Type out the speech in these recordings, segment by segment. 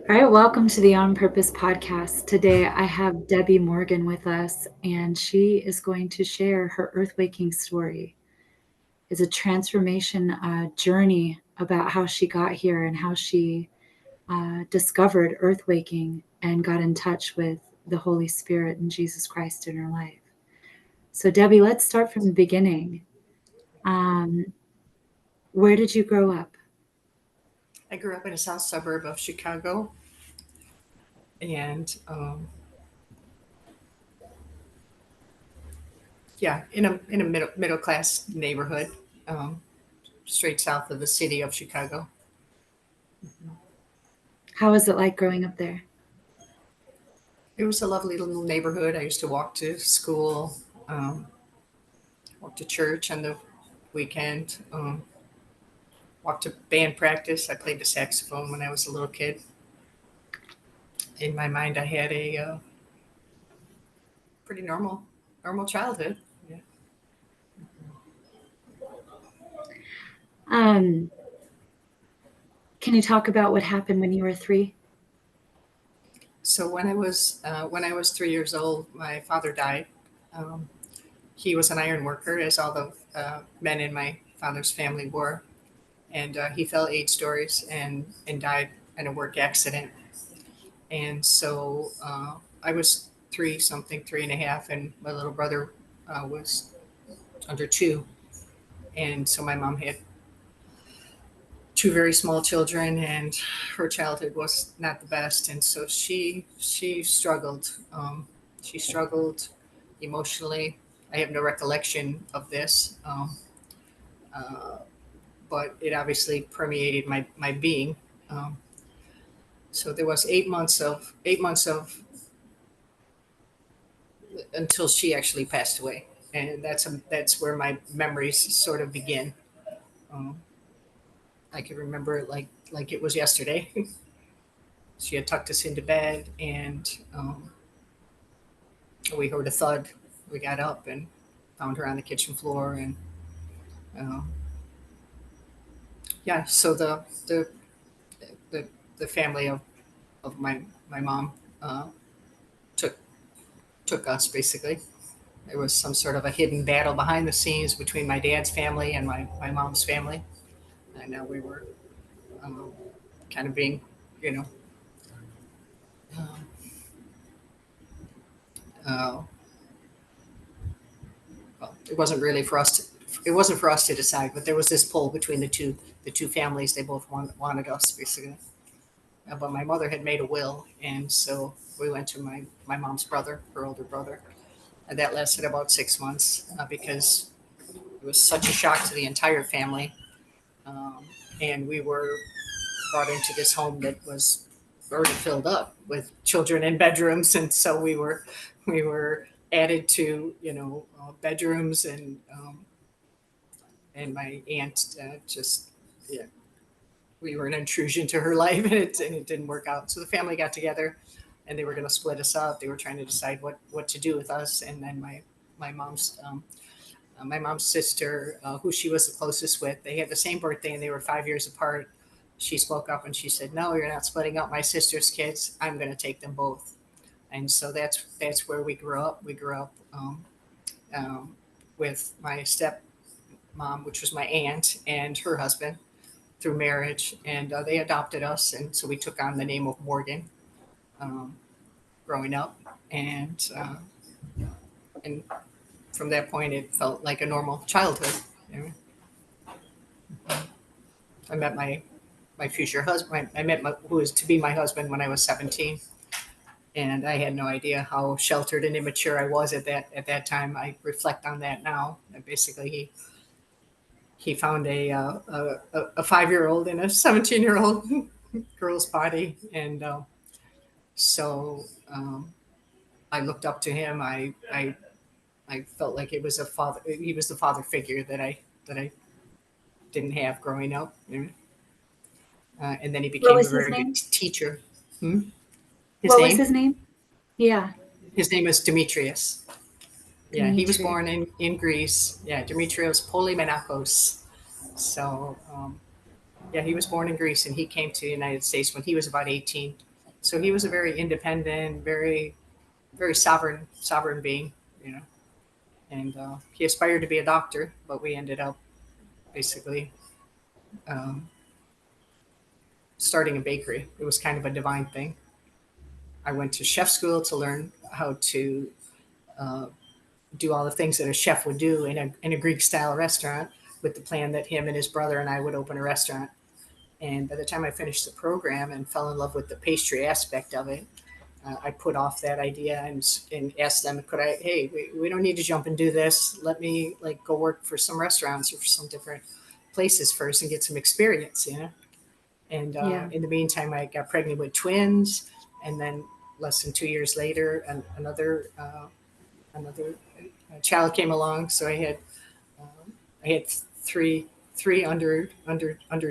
All right, welcome to the On Purpose podcast. Today I have Debbie Morgan with us, and she is going to share her Earthwaking story. It's a transformation journey about how she got here and how she discovered Earthwaking and got in touch with the Holy Spirit and Jesus Christ in her life. So, Debbie, let's start from the beginning. Um, where did you grow up? I grew up in a south suburb of Chicago, and yeah, in a middle class neighborhood, um, straight south of the city of Chicago. How was it like growing up there? It was a lovely little neighborhood. I used to walk to school, um, walk to church on the weekend, walk to band practice. I played the saxophone when I was a little kid. In my mind, I had a pretty normal childhood. Yeah. Um, can you talk about what happened when you were 3? So when I was 3 years old, my father died. Um, he was an iron worker, as all the men in my father's family were, and he fell 8 stories and died in a work accident. And so I was three something, 3.5, and my little brother was under two, and so my mom had two very small children, and her childhood was not the best, and so she struggled. She struggled emotionally. I have no recollection of this, uh, but it obviously permeated my being. Um, so there was 8 months of until she actually passed away, and that's where my memories sort of begin. Um, I can remember it like it was yesterday. She had tucked us into bed, and we heard a thud. We got up and found her on the kitchen floor, and uh, yeah. So the, the family of my mom uh, took took us basically. There was some sort of a hidden battle behind the scenes between my dad's family and my mom's family. And now we were um, kind of being, you know, um, uh, well, it wasn't really for us. It wasn't for us to decide, but there was this pull between the two families. They both wanted us basically. But my mother had made a will, and so we went to my mom's brother, her older brother, and that lasted about 6 months because it was such a shock to the entire family. Um, and we were brought into this home that was already filled up with children in bedrooms, and so we were added to bedrooms, and my aunt just, yeah, we were an intrusion to her life, and it didn't work out. So the family got together, and they were going to split us up. They were trying to decide what to do with us, and then my mom's my mom's sister, who she was the closest with, they had the same birthday and they were 5 years apart. She spoke up and she said, "No, you're not splitting up my sister's kids. I'm going to take them both." And so that's where we grew up. We grew up um, with my step mom, which was my aunt, and her husband through marriage, and they adopted us, and so we took on the name of Morgan um, growing up, and from that point, it felt like a normal childhood. You know? I met my future husband. I met who was to be my husband when I was 17, and I had no idea how sheltered and immature I was at that time. I reflect on that now. And basically, he found a 5-year-old in a 17-year-old girl's body, and so I looked up to him. I felt like it was a father. He was the father figure that I didn't have growing up. You know? And then he What became a was his very good name? teacher. Hmm? His What was name? his name? Yeah, His name is Demetrius. Yeah, he was Dimitri. born in Greece. Yeah, Demetrios Polymenakos. So, yeah, he was born in Greece and he came to the United States when he was about 18. So he was a very independent, very sovereign being, you know. And he aspired to be a doctor, but we ended up basically um, starting a bakery. It was kind of a divine thing. I went to chef school to learn how to uh, do all the things that a chef would do in a Greek style restaurant, with the plan that him and his brother and I would open a restaurant. And by the time I finished the program and fell in love with the pastry aspect of it, I put off that idea and asked them, could I, hey, we don't need to jump and do this. Let me like go work for some restaurants or for some different places first and get some experience, you know? And Yeah. in the meantime, I got pregnant with twins. And then less than 2 years later, another child came along. So I had three under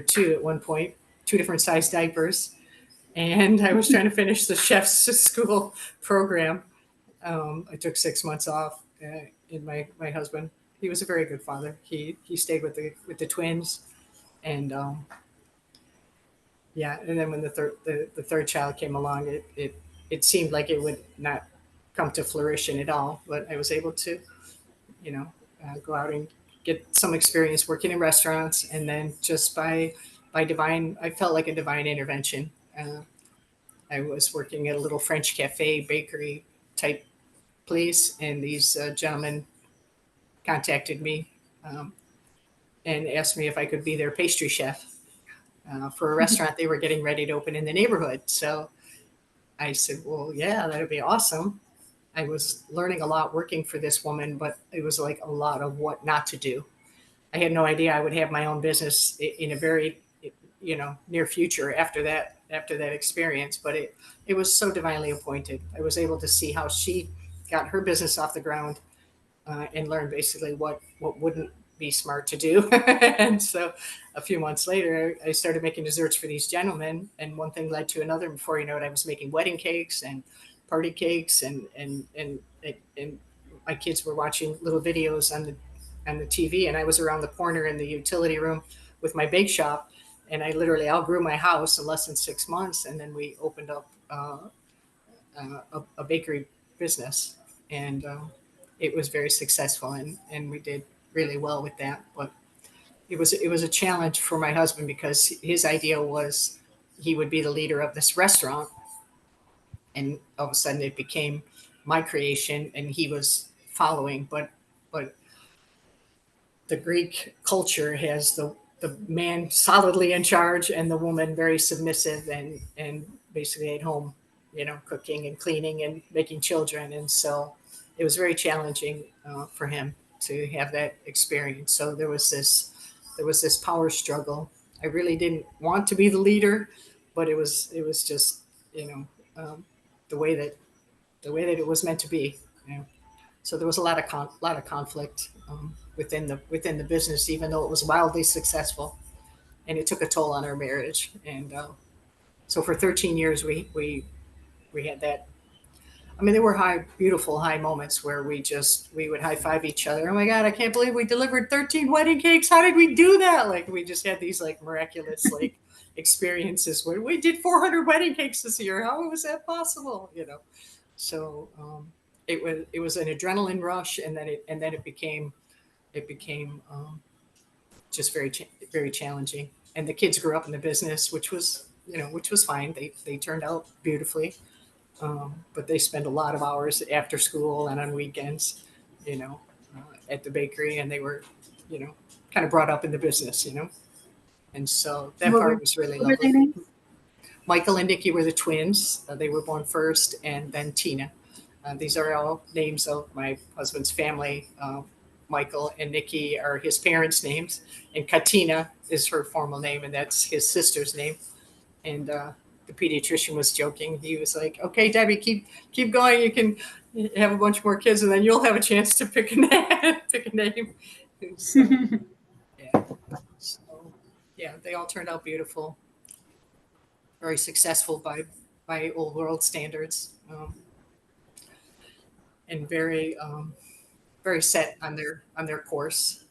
two at one point, two different size diapers, and I was trying to finish the chef's school program. I took 6 months off. And my husband, he was a very good father. He stayed with the twins, and yeah. And then when the third child came along, it seemed like it would not come to fruition at all. But I was able to, you know, go out and get some experience working in restaurants, and then just by divine, I felt like a divine intervention. I was working at a little French cafe bakery type place, and these gentlemen contacted me um, and asked me if I could be their pastry chef for a restaurant they were getting ready to open in the neighborhood. So I said, well, yeah, that'd be awesome. I was learning a lot working for this woman, but it was like a lot of what not to do. I had no idea I would have my own business in a very, near future after that experience. But it was so divinely appointed. I was able to see how she got her business off the ground and learn basically what wouldn't be smart to do. And so a few months later, I started making desserts for these gentlemen, and one thing led to another. And before you know it, I was making wedding cakes and party cakes, and my kids were watching little videos on the TV, and I was around the corner in the utility room with my bake shop, and I literally outgrew my house in less than 6 months, and then we opened up a bakery business, and it was very successful, and we did really well with that. But it was a challenge for my husband because his idea was he would be the leader of this restaurant, and all of a sudden it became my creation, and he was following. But the Greek culture has the man solidly in charge and the woman very submissive and basically at home, cooking and cleaning and making children. And so it was very challenging for him to have that experience. So there was this power struggle. I really didn't want to be the leader, but it was just you know um, the way that it was meant to be. You know? So there was a lot of conflict within the business, even though it was wildly successful, and it took a toll on our marriage. And so for 13 years, we had that. I mean, there were beautiful high moments where we would high five each other. Oh my God, I can't believe we delivered 13 wedding cakes. How did we do that? Like we just had these like miraculous like experiences where we did 400 wedding cakes this year. How was that possible? So it was an adrenaline rush, and then it became just very challenging. And the kids grew up in the business, which was fine. They turned out beautifully, but they spent a lot of hours after school and on weekends, you know, at the bakery, and they were, you know, kind of brought up in the business, and so that What were part was really what were lovely. their names? Michael and Nikki were the twins. They were born first, and then Tina. These are all names of my husband's family. Michael and Nikki are his parents' names, and Katina is her formal name, and that's his sister's name. And the pediatrician was joking. He was like, "Okay, Debbie, keep going. You can have a bunch more kids, and then you'll have a chance to pick a name." Pick a name. And so yeah, so yeah, they all turned out beautiful, very successful by old world standards, and very set on their course.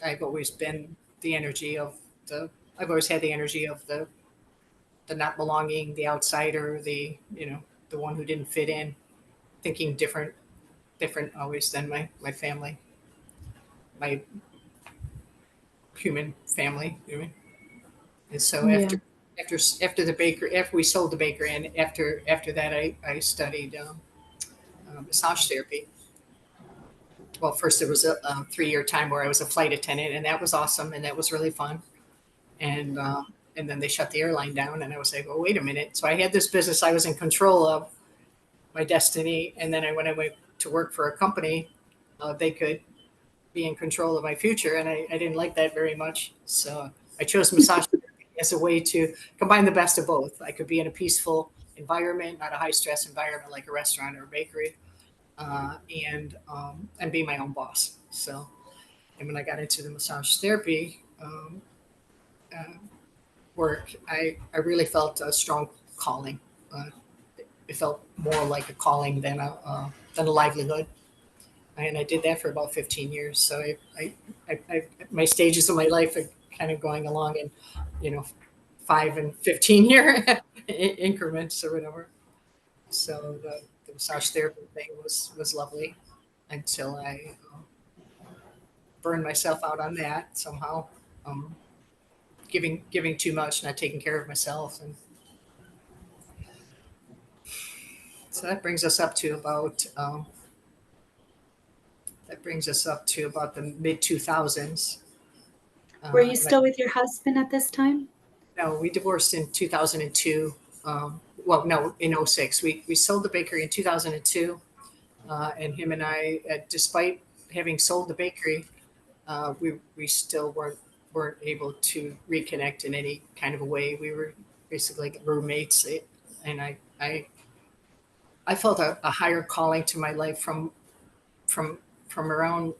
I've always been the energy of the. I've always had the energy of the not belonging, the outsider, the one who didn't fit in, thinking different always than my family, my human family. And so Yeah. after the bakery, after we sold the bakery, and after that, I studied massage therapy. Well, first there was a 3 year time where I was a flight attendant, and that was awesome, and that was really fun. And then they shut the airline down, and I was like, "Oh, wait a minute!" So I had this business I was in control of, my destiny, and then when I went to work for a company, they could be in control of my future, and I didn't like that very much. So I chose massage therapy as a way to combine the best of both. I could be in a peaceful environment, not a high stress environment like a restaurant or a bakery, and be my own boss. So, and when I got into the massage therapy uh, work, I really felt a strong calling. Uh, it felt more like a calling than a livelihood, and I did that for about 15 years. So my stages of my life are kind of going along in, you know, 5 and 15 year increments or whatever. So the massage therapy thing was lovely until I burned myself out on that somehow, um, giving too much, not taking care of myself, and so that brings us up to about the mid 2000s. Were you Like, still with your husband at this time? no, we divorced in 2002. Well, no, in '06. We sold the bakery in 2002, and him and I, despite having sold the bakery, we still weren't able to reconnect in any kind of a way. We were basically like roommates, and I felt a higher calling to my life from from around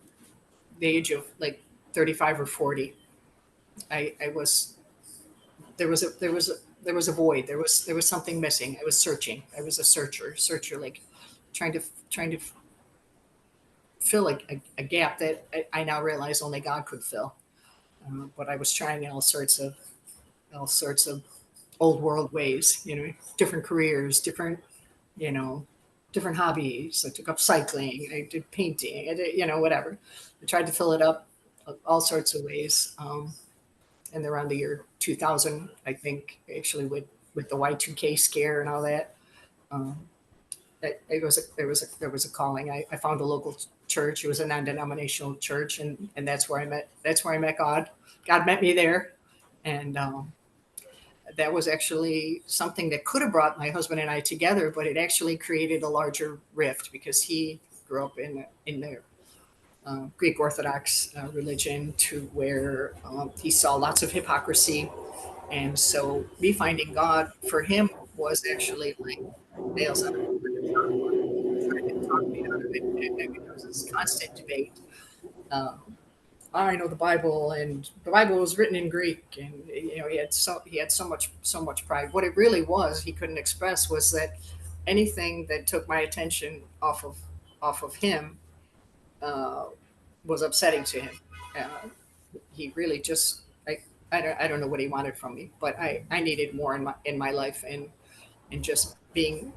the age of like 35 or 40. I was there was a void. There was something missing. I was searching. I was a searcher, like trying to fill like a gap that I now realize only God could fill. But I was trying in all sorts of old world ways, different careers, you know, different hobbies. I took up cycling. I did painting. I did, whatever. I tried to fill it up all sorts of ways. And around the year 2000, I think, actually with the Y2K scare and all that, um, there was a calling. I found a local church. It was a non-denominational church, and that's where I met God. God met me there, and that was actually something that could have brought my husband and I together, but it actually created a larger rift because he grew up in the Greek Orthodox religion, to where he saw lots of hypocrisy, and so me finding God for him was actually like nails on a chalkboard. He tried to talk me out of it, and there was this constant debate. Um, I know the Bible, and the Bible was written in Greek, and he had so much pride. What it really was, he couldn't express, was that anything that took my attention off of him uh, was upsetting to him. Uh, he really just I don't know what he wanted from me, but I needed more in my life, and just being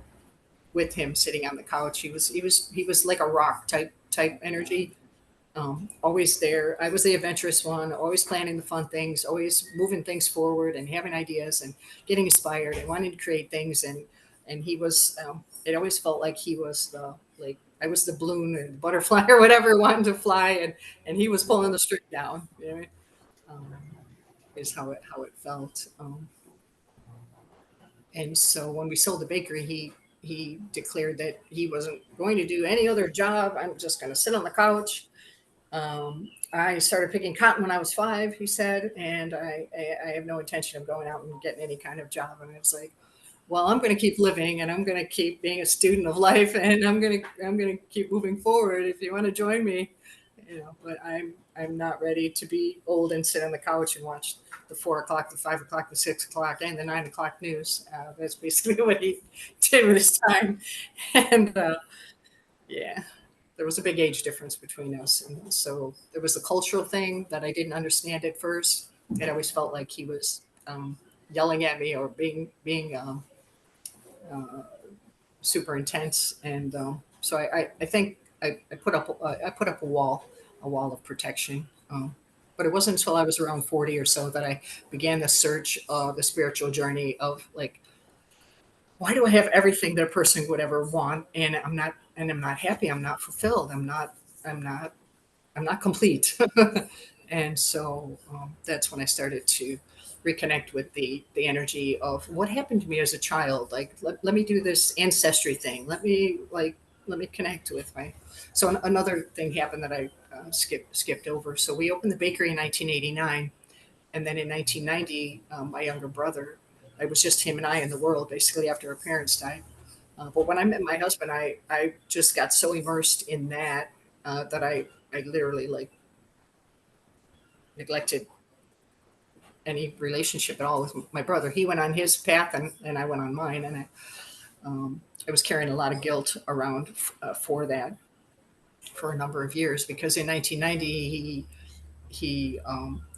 with him, sitting on the couch. He was like a rock type energy, always there. I was the adventurous one, always planning the fun things, always moving things forward and having ideas and getting inspired and wanting to create things. And he was. It always felt like he was the like I was the balloon and butterfly or whatever, wanting to fly, and he was pulling the string down. Um, is how it felt. And so when we sold the bakery, he declared that he wasn't going to do any other job. I'm just going to sit on the couch. I started picking cotton when I was 5, he said, and I have no intention of going out and getting any kind of job. And I was like, well, I'm going to keep living, and I'm going to keep being a student of life, and I'm going to keep moving forward. If you want to join me, but I'm not ready to be old and sit on the couch and watch the 4 o'clock, the 5 o'clock, the 6 o'clock, and the 9 o'clock news. That's basically what he did with his time, and yeah, there was a big age difference between us, and so there was the cultural thing that I didn't understand at first. It always felt like he was yelling at me or being uh, super intense. And so I think I put up a wall of protection. But it wasn't until I was around 40 or so that I began the search of the spiritual journey of like, why do I have everything that a person would ever want, and I'm not happy. I'm not fulfilled. I'm not I'm not complete. And so that's when I started to reconnect with the energy of what happened to me as a child. Like, let me do this ancestry thing. Let me connect with my. So another thing happened that I skipped over. So we opened the bakery in 1989, and then in 1990, my younger brother, it was just him and I in the world, basically after our parents died. But when I met my husband, I just got so immersed in that that I literally like neglected any relationship at all with my brother. He went on his path, and I went on mine, and I was carrying a lot of guilt around for that for a number of years, because in 1990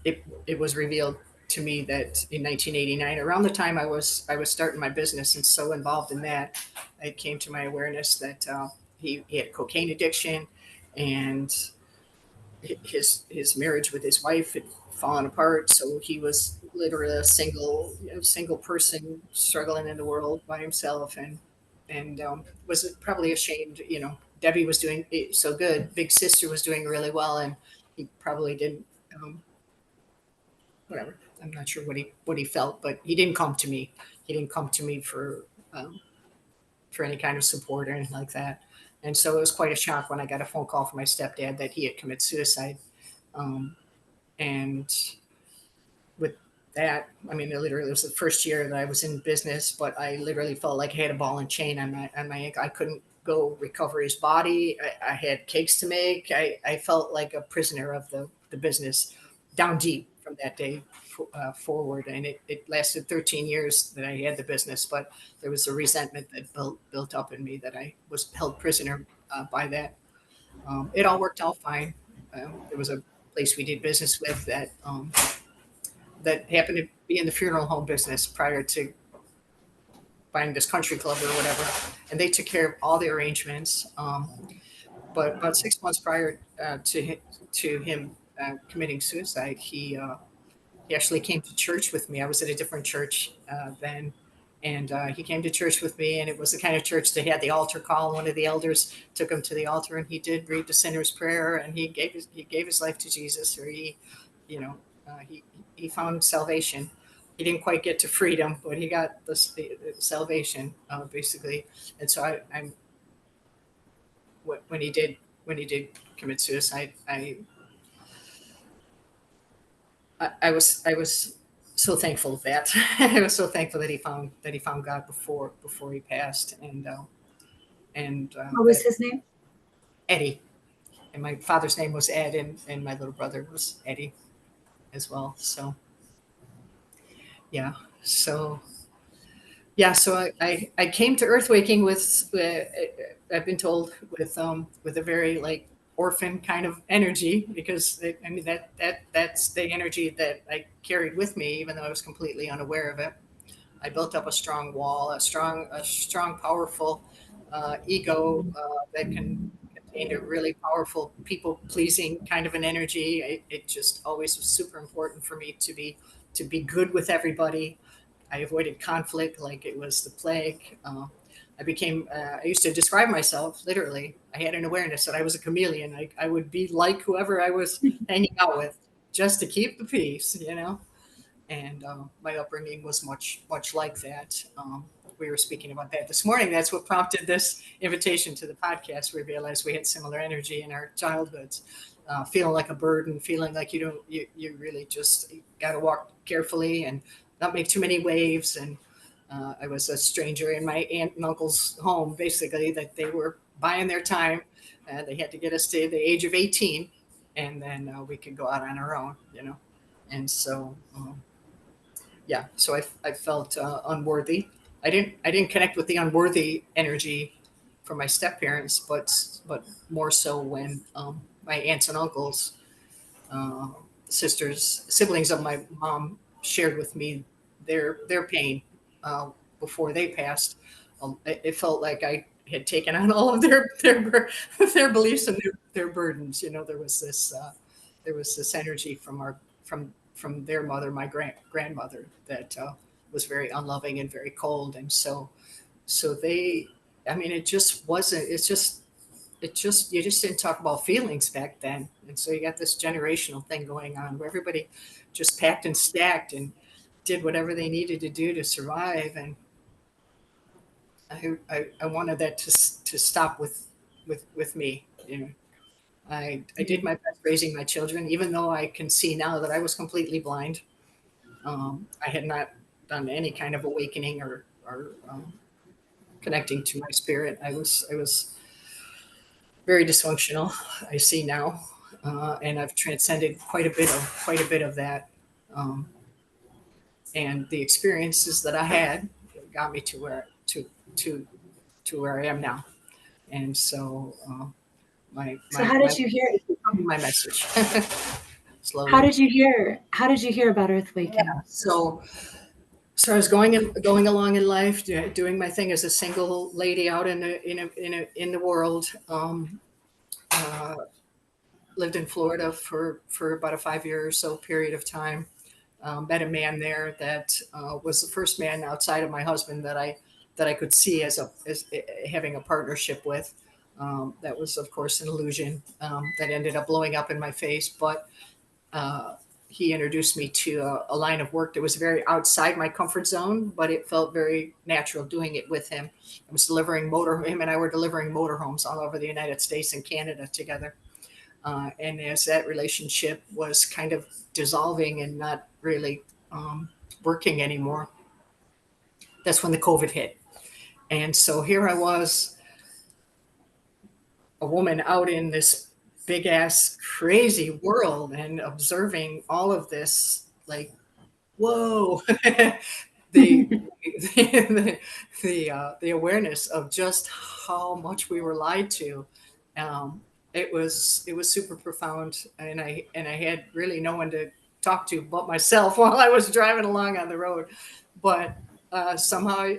it was revealed to me that in 1989, around the time I was starting my business and so involved in that, it came to my awareness that he had cocaine addiction, and his marriage with his wife had fallen apart. So he was literally a single person struggling in the world by himself, and was probably ashamed. You know, Debbie was doing so good. Big sister was doing really well, and he probably didn't. Um, Whatever. I'm not sure what he felt, but he didn't come to me. He didn't come to me um, for any kind of support or anything like that. And so it was quite a shock when I got a phone call from my stepdad that he had committed suicide. Um, and with that, I mean, it was the first year that I was in business, but I literally felt like I had a ball and chain on my ankle. I couldn't go recover his body. I had cakes to make. I felt like a prisoner of the business, down deep from that day forward. And it lasted 13 years that I had the business, but there was a resentment that built up in me that I was held prisoner by that. It all worked out fine. There was a place we did business with that happened to be in the funeral home business prior to buying this country club or whatever, and they took care of all the arrangements. But about 6 months prior to him committing suicide, he actually came to church with me. I was at a different church then. And he came to church with me, and it was the kind of church that had the altar call. One of the elders took him to the altar, and he did read the sinner's prayer, and he gave his life to Jesus, or you know, he found salvation. He didn't quite get to freedom, but he got the salvation basically. And so I'm when he did commit suicide, I was so thankful of that. I was so thankful that he found God before he passed, and What was that his name? Eddie, and my father's name was Ed, and my little brother was Eddie as well. So yeah, so so I came to Earthwaking with I've been told with a very like orphan kind of energy, because I mean that's the energy that I carried with me, even though I was completely unaware of it. I built up a strong wall, a strong, powerful ego that can contain a really powerful, people pleasing kind of an energy. It just always was super important for me to be good with everybody. I avoided conflict like it was the plague. I used to describe myself literally. I had an awareness that I was a chameleon. I would be like whoever I was hanging out with just to keep the peace, you know? And my upbringing was much like that. We were speaking about that this morning. That's what prompted this invitation to the podcast. We realized we had similar energy in our childhoods, feeling like a burden, feeling like you really just got to walk carefully and not make too many waves. And I was a stranger in my aunt and uncle's home, basically, that they were buying their time. They had to get us to the age of 18, and then we could go out on our own, you know. And so so I felt unworthy. I didn't connect with the unworthy energy from my step parents, but more so when my aunts and uncles, uh, siblings of my mom, shared with me their pain uh, before they passed. It felt like I had taken on all of their beliefs and their burdens. You know, there was this energy from from their mother, my grandmother, that was very unloving and very cold, and so they. I mean, it just wasn't. It just you just didn't talk about feelings back then, and so you got this generational thing going on where everybody just packed and stacked and did whatever they needed to do to survive. And I wanted that to stop with me. You know, I did my best raising my children, even though I can see now that I was completely blind. I had not done any kind of awakening or connecting to my spirit. I was very dysfunctional. I see now, and I've transcended quite a bit of that. Um, and the experiences that I had got me to to where I am now. And so So how did you hear? my message How slowly. did you hear? How did you hear about Earthwaking? So so I was going along in life, doing my thing as a single lady out in the world. Uh, Lived in Florida for about a 5 year or so period of time. Met a man there that was the first man outside of my husband that I could see as having a partnership with. That was, of course, an illusion that ended up blowing up in my face. But uh, he introduced me to a line of work that was very outside my comfort zone, but it felt very natural doing it with him. I was delivering him and I were delivering motorhomes all over the United States and Canada together. And as that relationship was kind of dissolving and not really working anymore, that's when the COVID hit. And so here I was, a woman out in this big ass crazy world and observing all of this, like, whoa, the the awareness of just how much we were lied to. Um, it was super profound, and I had really no one to talk to but myself while I was driving along on the road. But somehow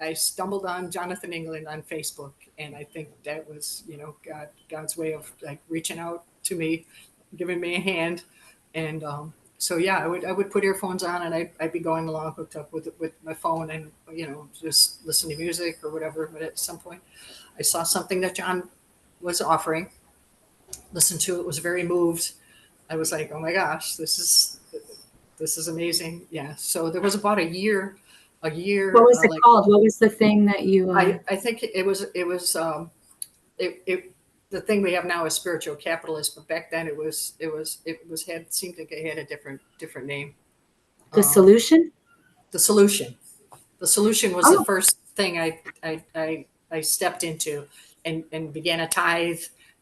I stumbled on Jonathan England on Facebook, and I think that was, you know, God's way of like reaching out to me, giving me a hand. And so yeah, I would put earphones on and I'd be going along hooked up with my phone and, you know, just listen to music or whatever. But at some point, I saw something that John was offering, listened to it, was very moved. I was like, oh my gosh, this is amazing. Yeah. So there was about a What year was it like called? What was the thing that you? I think it was it the thing we have now is spiritual capitalist, but back then it was had seemed like it had a different name. The Um, solution? the solution. The solution was the Oh, first thing I stepped into and began a tithe,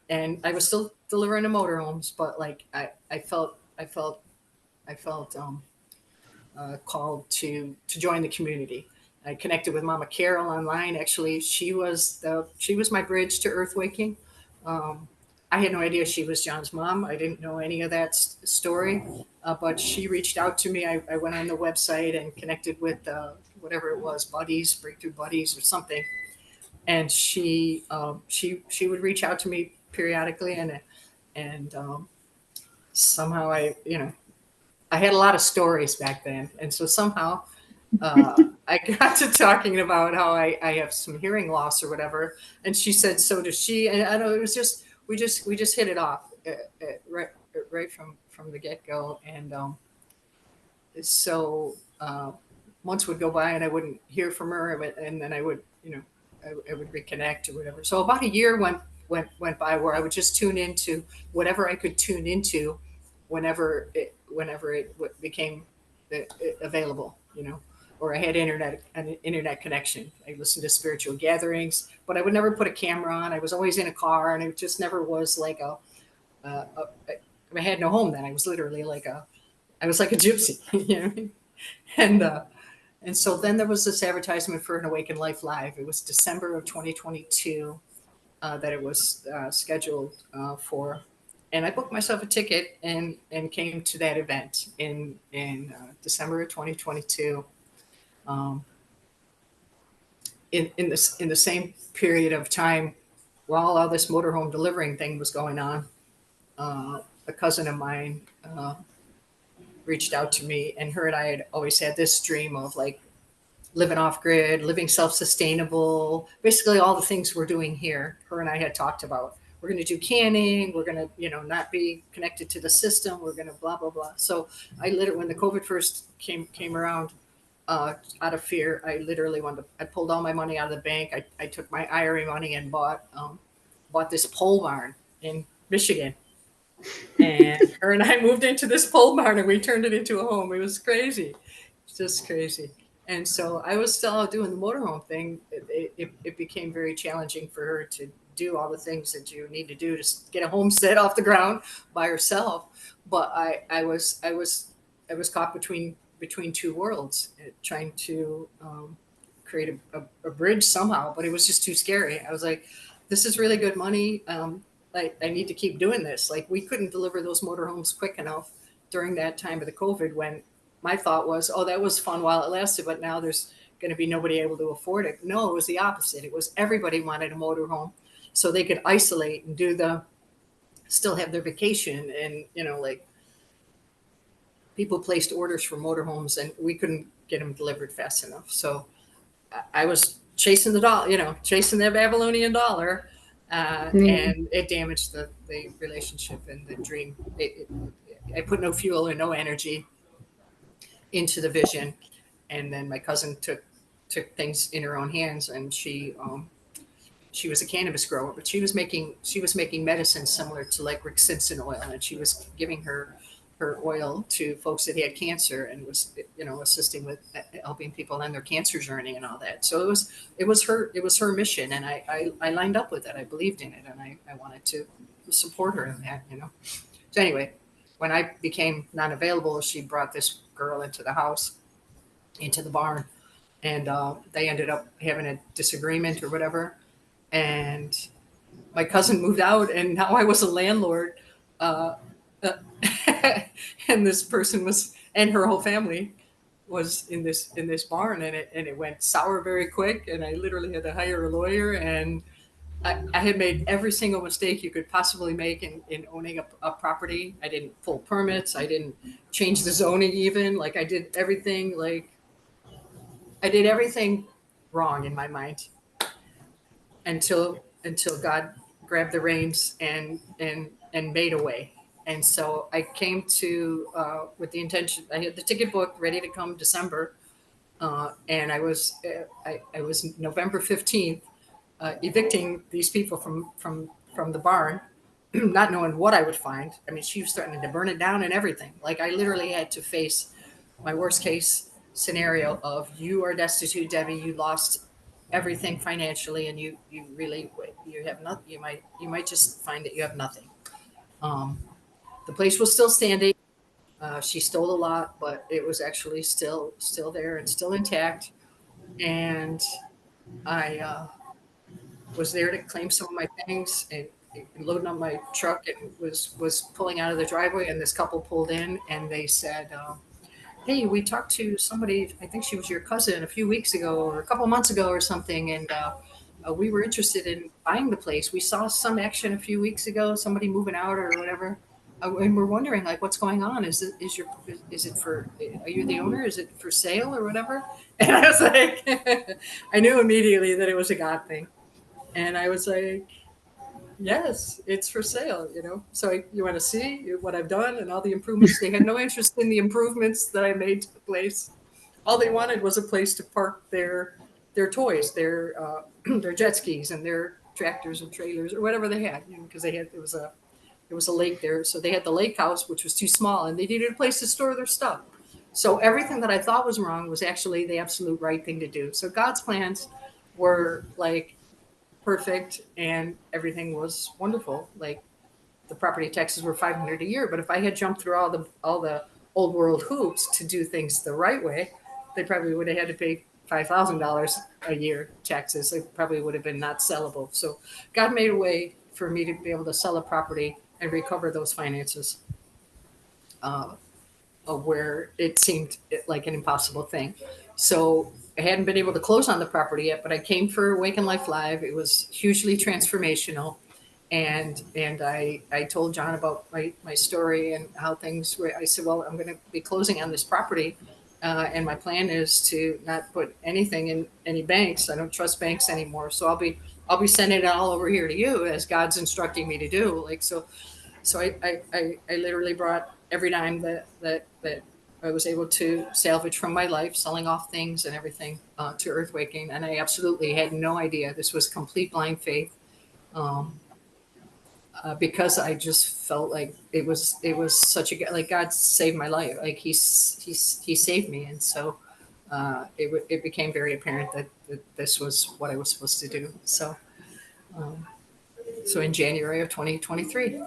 and I was still delivering to motorhomes, but like I felt called to join the community. I connected with Mama Carol online. Actually, she was my bridge to Earthwaking. Um, I had no idea she was John's mom. I didn't know any of that story, but she reached out to me. I went on the website and connected with whatever it was, buddies, breakthrough buddies, or something. And she would reach out to me periodically, and somehow I, you know, I had a lot of stories back then, and so somehow I got to talking about how I have some hearing loss or whatever, and she said, "So does she?" And I don't know, it was just we just hit it off right from the get go, and so months would go by and I wouldn't hear from her, and then I would, you know, I would reconnect or whatever. So about a year went by where I would just tune into whatever I could tune into, whenever it became available, you know, or I had an internet connection. I listened to spiritual gatherings, but I would never put a camera on. I was always in a car, and it just never was like I had no home then. I was literally like I was like a gypsy, you know. And and so then there was this advertisement for an Awakened Life Live. It was December of 2022 that it was scheduled for, and I booked myself a ticket and came to that event in December of 2022. Um, in the same period of time, while all this motorhome delivering thing was going on, a cousin of mine reached out to me, and her and I had always had this dream of like living off grid, living self sustainable, basically all the things we're doing here. Her and I had talked about. We're going to do canning. We're going to, not be connected to the system. We're going to blah blah blah. So I literally, when the COVID first came around, out of fear, I literally wanted to. I pulled all my money out of the bank. I took my IRA money and bought this pole barn in Michigan. And her and I moved into this pole barn and we turned it into a home. It was crazy, just crazy. And so I was still out doing the motorhome thing. It became very challenging for her to do all the things that you need to do to get a homestead off the ground by herself. But I was caught between two worlds, trying to create a bridge somehow. But it was just too scary. I was like, this is really good money. I need to keep doing this. Like we couldn't deliver those motorhomes quick enough during that time of the COVID when my thought was, oh, that was fun while it lasted, but now there's going to be nobody able to afford it. No, it was the opposite. It was everybody wanted a motorhome so they could isolate and still have their vacation. And, like people placed orders for motorhomes and we couldn't get them delivered fast enough. So I was chasing the dollar, chasing the Babylonian dollar, Yeah. and it damaged the relationship and the dream. I put no fuel and no energy into the vision, and then my cousin took things in her own hands, and she was a cannabis grower, but she was making medicine similar to like Rick Simpson oil, and she was giving her oil to folks that had cancer and was assisting with helping people end their cancer journey and all that. So it was her mission, and I lined up with it. I believed in it, and I wanted to support her in that. So anyway, when I became not available, she brought this girl into the house, into the barn, and they ended up having a disagreement or whatever, and my cousin moved out, and now I was a landlord. Uh, uh, and this person was, and her whole family was in this barn, and it went sour very quick. And I literally had to hire a lawyer, and I had made every single mistake you could possibly make in owning a property. I didn't pull permits. I didn't change the zoning even. Like I did everything wrong in my mind until God grabbed the reins and made a way. And so I came to with the intention. I had the ticket booked, ready to come December, and I was November 15th, evicting these people from the barn, not knowing what I would find. I mean, she was threatening to burn it down and everything. Like I literally had to face my worst case scenario of you are destitute, Debbie. You lost everything financially, and you really you have nothing. You might just find that you have nothing. Um, the place was still standing. She stole a lot, but it was actually still there and still intact. And I was there to claim some of my things and loading up my truck and was pulling out of the driveway, and this couple pulled in and they said, hey, we talked to somebody, I think she was your cousin, a few weeks ago or a couple months ago or something, and we were interested in buying the place. We saw some action a few weeks ago, somebody moving out or whatever, and we're wondering like what's going on. Is it for? Are you the owner? Is it for sale or whatever? And I was like, I knew immediately that it was a God thing, and I was like, yes, it's for sale. So you want to see what I've done and all the improvements. They had no interest in the improvements that I made to the place. All they wanted was a place to park their toys, their jet skis and their tractors and trailers or whatever they had, because it was a lake there, so they had the lake house, which was too small, and they needed a place to store their stuff. So everything that I thought was wrong was actually the absolute right thing to do. So God's plans were like perfect, and everything was wonderful. Like the property taxes were 500 a year, but if I had jumped through all the old world hoops to do things the right way, they probably would have had to pay $5,000 a year taxes. It probably would have been not sellable. So God made a way for me to be able to sell a property and recover those finances. Uh, where it seemed like an impossible thing. So I hadn't been able to close on the property yet, but I came for Awaken Life Live. It was hugely transformational. And I told John about my story and how things were. I said, well, I'm going to be closing on this property. And my plan is to not put anything in any banks. I don't trust banks anymore. So I'll be sending it all over here to you as God's instructing me to do. Like so, so I literally brought every dime that I was able to salvage from my life, selling off things and everything, to Earthwaking. And I absolutely had no idea. This was complete blind faith, um, because I just felt like it was such a, like, God saved my life. Like he saved me. And so it became very apparent that this was what I was supposed to do. Um, so in January of 2023,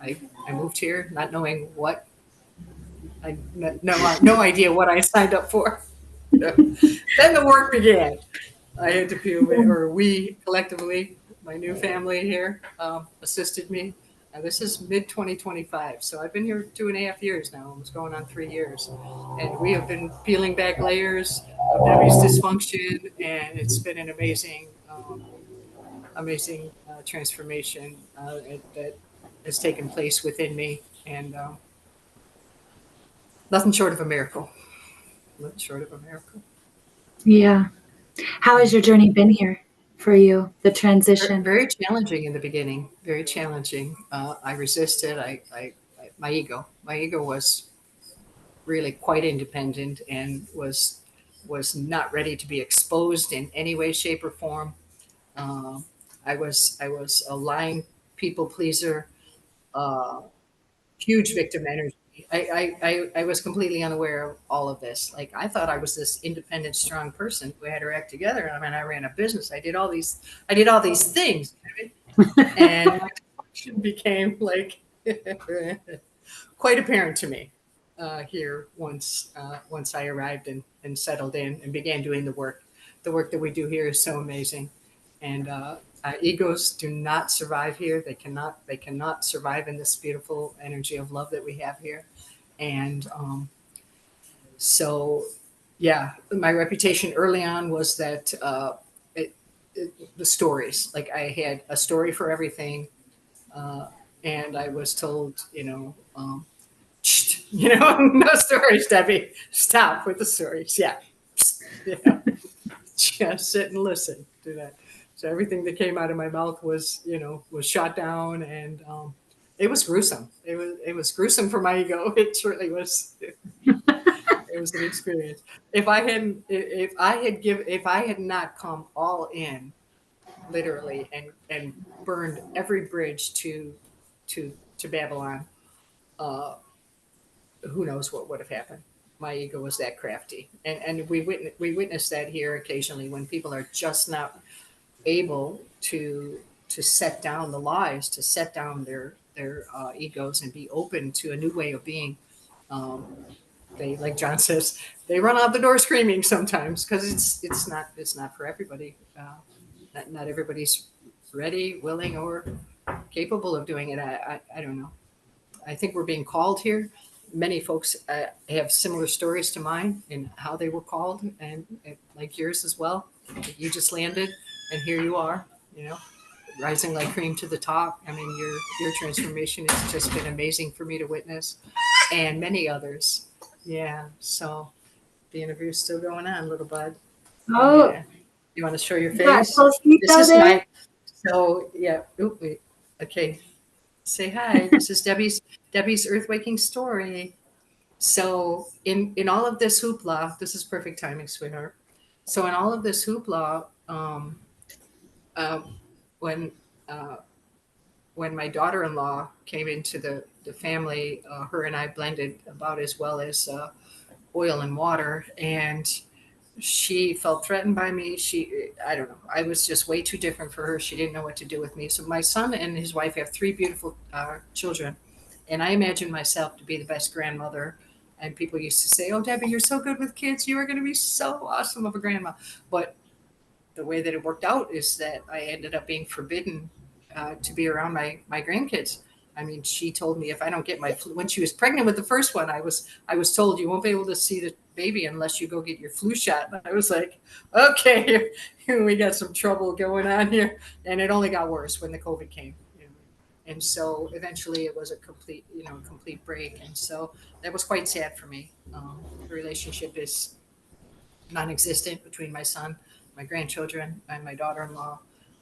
I moved here not knowing what no idea what I signed up for. Then the work began. I had to or we collectively, my new family here, assisted me. And this is mid 2025. So I've been here 2.5 years now, almost going on 3 years. And we have been peeling back layers of Debbie's dysfunction. And it's been an amazing transformation that has taken place within me. And nothing short of a miracle. Nothing short of a miracle. Yeah. How has your journey been here for you? The transition? Very challenging in the beginning. Very challenging. I resisted. My ego was really quite independent and was not ready to be exposed in any way, shape, or form. Um, I was a lying people pleaser, uh, huge victim energy. I was completely unaware of all of this. Like, I thought I was this independent, strong person who had her act together. I mean, I ran a business. I did all these things, and my dysfunction became like quite apparent to me here once I arrived and settled in and began doing the work. The work that we do here is so amazing, and egos do not survive here. They cannot survive in this beautiful energy of love that we have here. And so, yeah, my reputation early on was that the stories. Like, I had a story for everything, uh, and I was told, no stories, Debbie. Stop with the stories. Yeah, yeah. Just sit and listen to that. So everything that came out of my mouth was shot down, and it was gruesome. It was gruesome for my ego. It certainly was. It was an experience. If I had not come all in, literally, and burned every bridge to Babylon, uh, who knows what would have happened. My ego was that crafty, and we witness that here occasionally when people are just not able to set down the lies, to set down their egos and be open to a new way of being. Um, they, like John says, they run out the door screaming sometimes because it's not for everybody. Not everybody's ready, willing, or capable of doing it. I don't know. I think we're being called here. Many folks have similar stories to mine in how they were called, and like yours as well. You just landed, and here you are. You know, rising like cream to the top. I mean, your transformation has just been amazing for me to witness, and many others. Yeah. So the interview's still going on, little bud. Oh, Yeah. You want to show your you got face? This Cosito is there? my. So yeah. Oop, wait. Okay. Say hi. This is Debbie's Earthwaking story. So in all of this hoopla, this is perfect timing, sweetheart. So in all of this hoopla, uh, when uh, when my daughter-in-law came into the family, her and I blended about as well as oil and water, and she felt threatened by me. I don't know. I was just way too different for her. She didn't know what to do with me. So my son and his wife have three beautiful children, and I imagine myself to be the best grandmother. And people used to say, "Oh, Debbie, you're so good with kids. You are going to be so awesome of a grandma." But the way that it worked out is that I ended up being forbidden to be around my grandkids. I mean, she told me if I don't get my flu, when she was pregnant with the first one, I was told you won't be able to see the baby unless you go get your flu shot. And I was like, okay, we got some trouble going on here, and it only got worse when the COVID came. And so eventually it was a complete break, and so that was quite sad for me. The relationship is non-existent between my son, my grandchildren, and my daughter-in-law.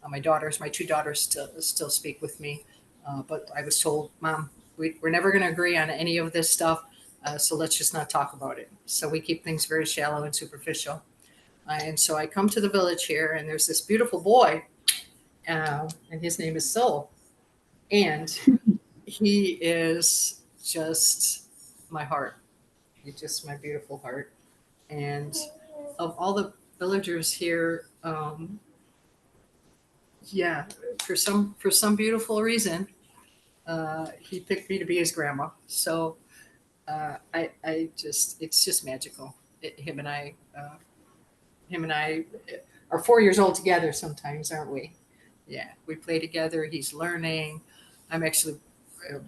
My two daughters still speak with me, but I was told, Mom, we're never going to agree on any of this stuff, so let's just not talk about it. So we keep things very shallow and superficial. And so I come to the village here, and there's this beautiful boy, and his name is Soul, and he is just my heart. He's just my beautiful heart. And of all the villagers here, yeah, for some beautiful reason, he picked me to be his grandma. So I just it's just magical. Him and I are 4 years old together. Sometimes, aren't we? Yeah, we play together. He's learning. I'm actually uh,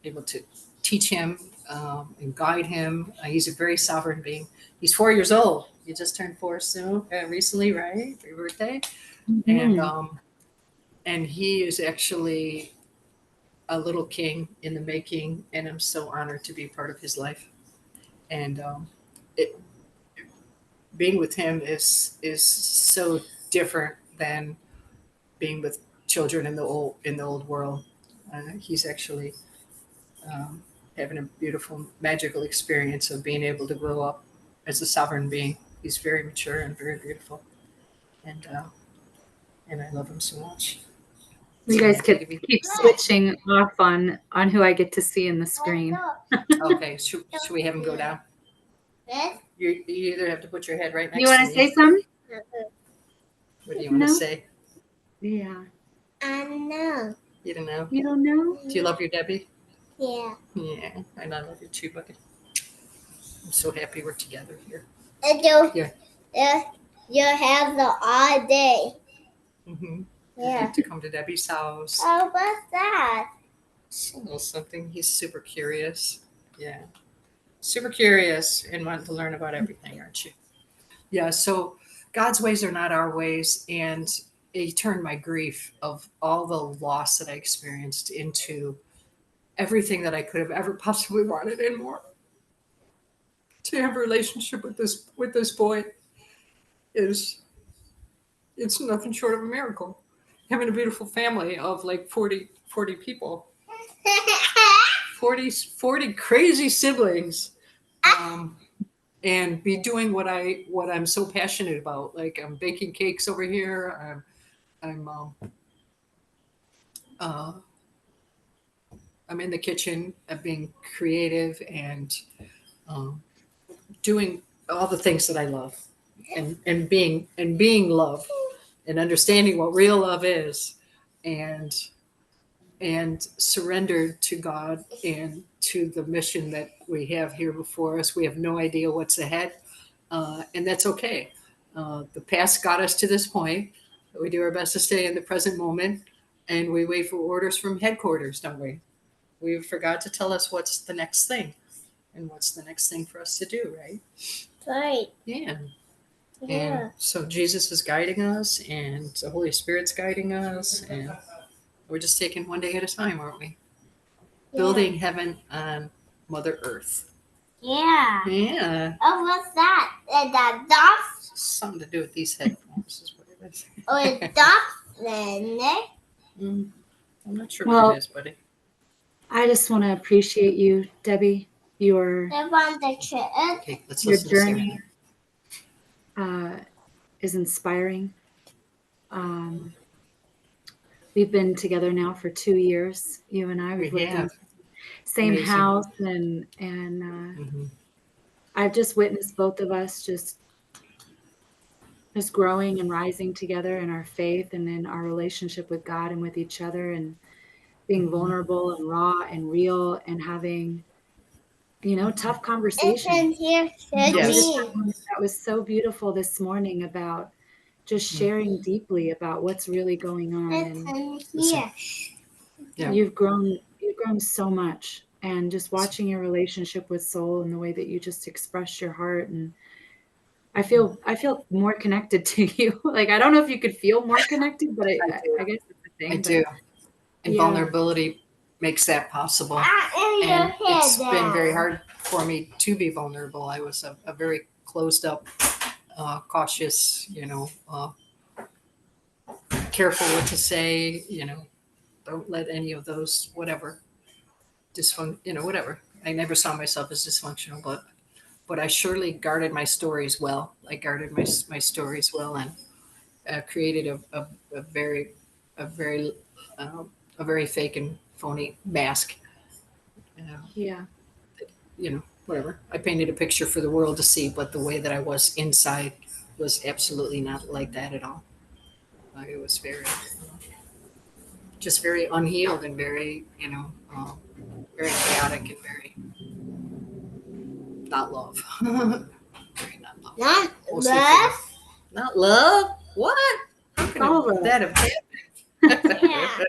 able to teach him and guide him. He's a very sovereign being. He's 4 years old. He just turned four soon, recently, right? For your birthday, and Mhm. um, and he is actually a little king in the making. And I'm so honored to be part of his life. And it, being with him is so different than being with children in the old world. He's actually um, having a beautiful, magical experience of being able to grow up as a sovereign being. He's very mature and very beautiful, and I love him so much. You So guys happy could to be. keep switching off on who I get to see in the screen. Okay, should we have him go down? You either have to put your head right You next want to to say me. something? What do you want to No? say? Yeah. I know. You don't know. You don't know? Do you love your Debbie? Yeah. Yeah, and I love you too, buddy. I'm so happy we're together here. And you, Yeah. you have the all day. Mm-hmm. Yeah. To come to Debbie's house. Oh, what's that? A little something. He's super curious. Yeah. Super curious and wanting to learn about everything, aren't you? Yeah. So God's ways are not our ways. And He turned my grief of all the loss that I experienced into everything that I could have ever possibly wanted and more. To have a relationship with this boy is it's nothing short of a miracle. Having a beautiful family of like 40 people, 40 crazy siblings, and be doing what I'm so passionate about. Like I'm baking cakes over here. Uh, I'm in the kitchen, being creative and um, doing all the things that I love, and being love, and understanding what real love is, and surrendered to God and to the mission that we have here before us. We have no idea what's ahead, and that's okay. The past got us to this point. We do our best to stay in the present moment, and we wait for orders from headquarters, don't we? We forgot to tell us what's the next thing, and what's the next thing for us to do, right? Right. Yeah. Yeah. And so Jesus is guiding us, and the Holy Spirit's guiding us, and we're just taking one day at a time, aren't we? Building heaven on Mother Earth. Yeah. Yeah. Oh, what's that? That dog? Something to do with these headphones is what it is. Oh, it's dog then, eh? I'm not sure Well, what it is, buddy. I just want to appreciate you, Debbie. Your They want the chicken. Okay, let's your listen to Sarah. journey is inspiring. We've been together now for 2 years. You and I. We've We lived in have. the same Amazing. house, and Mhm. I've just witnessed both of us just growing and rising together in our faith and in our relationship with God and with each other, and being vulnerable and raw and real, and having tough It's conversations. in here. We Yes. just had one that was so beautiful this morning about just sharing deeply about what's really going on. It's And in Listen. here. Yeah. You've grown so much, and just watching your relationship with Soul and the way that you just express your heart, and I feel more connected to you. Like, I don't know if you could feel more connected, but I do. I guess it's a I thing. do. But And yeah, vulnerability makes that possible. And it's been very hard for me to be vulnerable. I was a very closed up, cautious, careful what to say, don't let any of those, whatever, whatever. I never saw myself as dysfunctional, but I surely guarded my stories well. I guarded my stories well, and created a very, a very, uh, a very fake and phony mask. Uh, yeah, Whatever. I painted a picture for the world to see, but the way that I was inside was absolutely not like that at all. It was very, just very unhealed and very, very chaotic and very not love. Very not love. Not Mostly love. not love. What? How it's can all love. that have Yeah.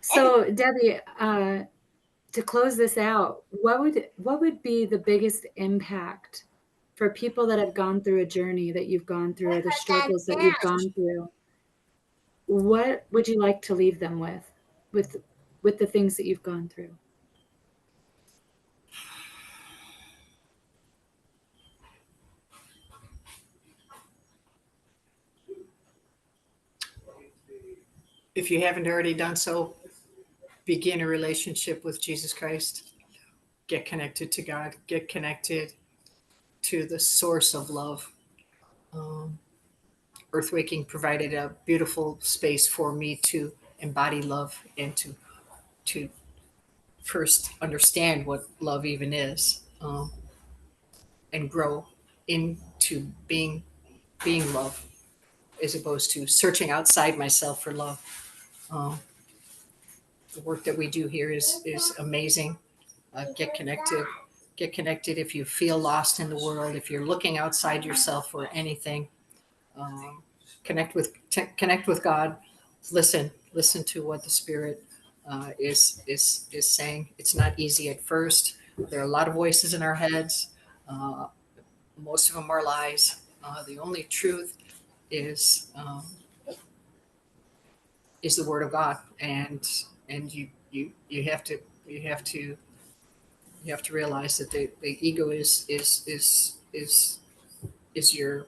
So Debbie, to close this out, what would be the biggest impact for people that have gone through a journey that you've gone through, or the struggles that you've gone through? What would you like to leave them with with the things that you've gone through? If you haven't already done so, begin a relationship with Jesus Christ. Get connected to God. Get connected to the source of love. Um, Earthwaking provided a beautiful space for me to embody love and to first understand what love even is, and grow into being love, as opposed to searching outside myself for love. Um, the work that we do here is amazing. Get connected. Get connected if you feel lost in the world. If you're looking outside yourself for anything, um, connect with God. Listen to what the Spirit is saying. It's not easy at first. There are a lot of voices in our heads. Uh, Most of them are lies. The only truth is um, is the Word of God, and you have to you have to you have to realize that the ego is your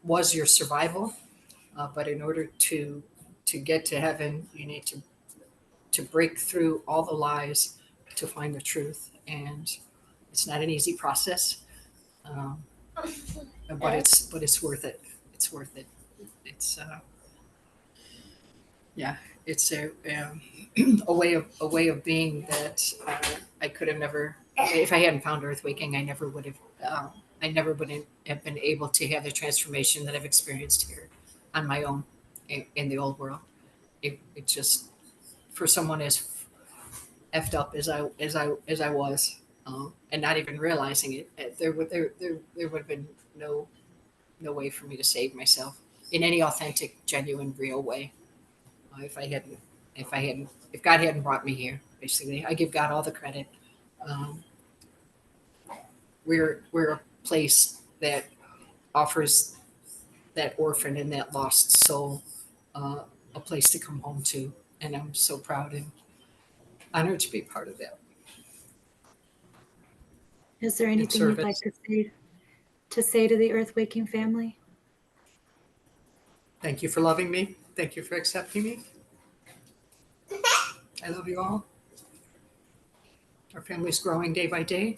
was your survival. But in order to get to heaven, you need to break through all the lies to find the truth, and it's not an easy process, um, but it's worth it. It's worth it. It's yeah, it's a way of being that I could have never, if I hadn't found Earthwaking, I never would have been able to have the transformation that I've experienced here on my own in the old world. It just, for someone as effed up as I was, and not even realizing it, there would have been no way for me to save myself in any authentic, genuine, real way. If I hadn't, if God hadn't brought me here, basically, I give God all the credit. Um, we're a place that offers that orphan and that lost soul a place to come home to, and I'm so proud and honored to be part of that. Is there In anything you'd like service. to say to the Earthwaking family? Thank you for loving me. Thank you for accepting me. I love you all. Our family's growing day by day.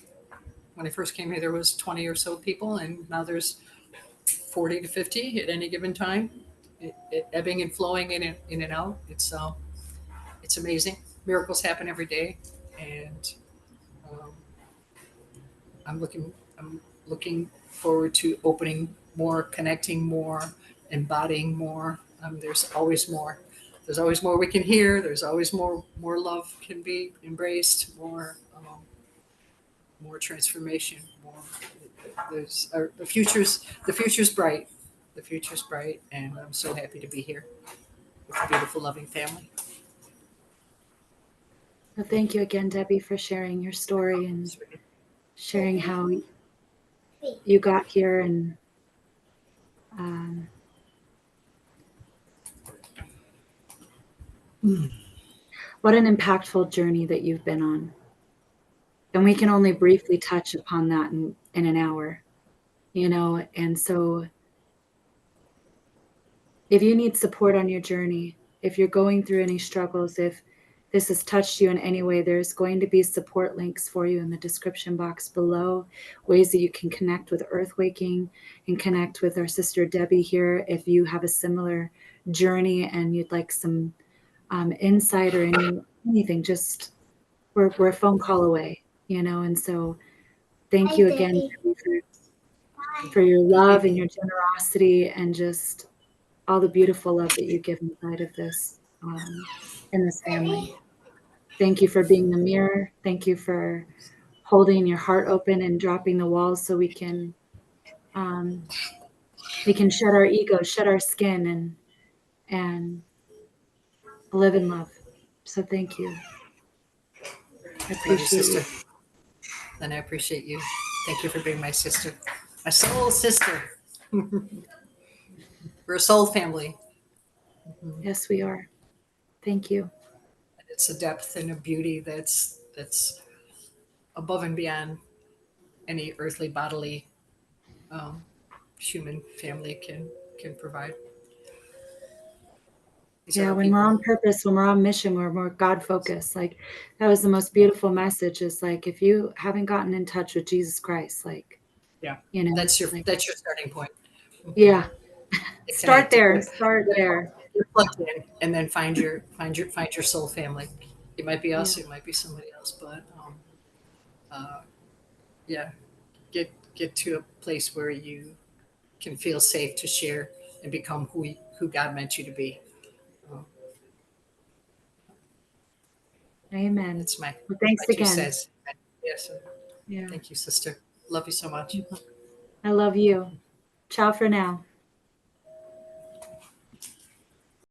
When I first came here, there was 20 or so people, and now there's 40 to 50 at any given time, ebbing and flowing in and out. It's amazing. Miracles happen every day, and um, I'm looking forward to opening more, connecting more, embodying more. There's always more. There's always more we can hear. There's always more love can be embraced. More transformation. More. The future's bright. The future's bright, and I'm so happy to be here with a beautiful, loving family. Well, thank you again, Debbie, for sharing your story and sharing how you got here and um, what an impactful journey that you've been on. And we can only briefly touch upon that in an hour, and so if you need support on your journey, if you're going through any struggles, if this has touched you in any way, there's going to be support links for you in the description box below, ways that you can connect with Earthwaking and connect with our sister Debbie here if you have a similar journey and you'd like some insight or anything. Just we're a phone call away, and so thank you again, Debbie, for your love and your generosity and just all the beautiful love that you give inside of this in this family. Thank you for being the mirror. Thank you for holding your heart open and dropping the walls so um, we can shed our ego, shed our skin, and live in love. So thank you. I Love you, appreciate sister. you. And I appreciate you. Thank you for being my sister, my soul sister. We're a soul family. Yes, we are. Thank you. And it's a depth and a beauty that's above and beyond any earthly bodily um, human family can provide. These are Yeah, our when we're people. on purpose, when we're on mission, we're more God focused. Like that was the most beautiful message. Is like if you haven't gotten in touch with Jesus Christ, like Yeah, like that's your starting point. yeah, Get start connected. there. Start there. Get plugged in, and then find your soul family. It might be Yeah. us. It might be somebody else. But uh, yeah, get to a place where you can feel safe to share and become who God meant you to be. Um, Amen. that's my Well, thanks two again. cents. Yes. Yeah. Thank you, sister. Love you so much. I love you. Ciao for now.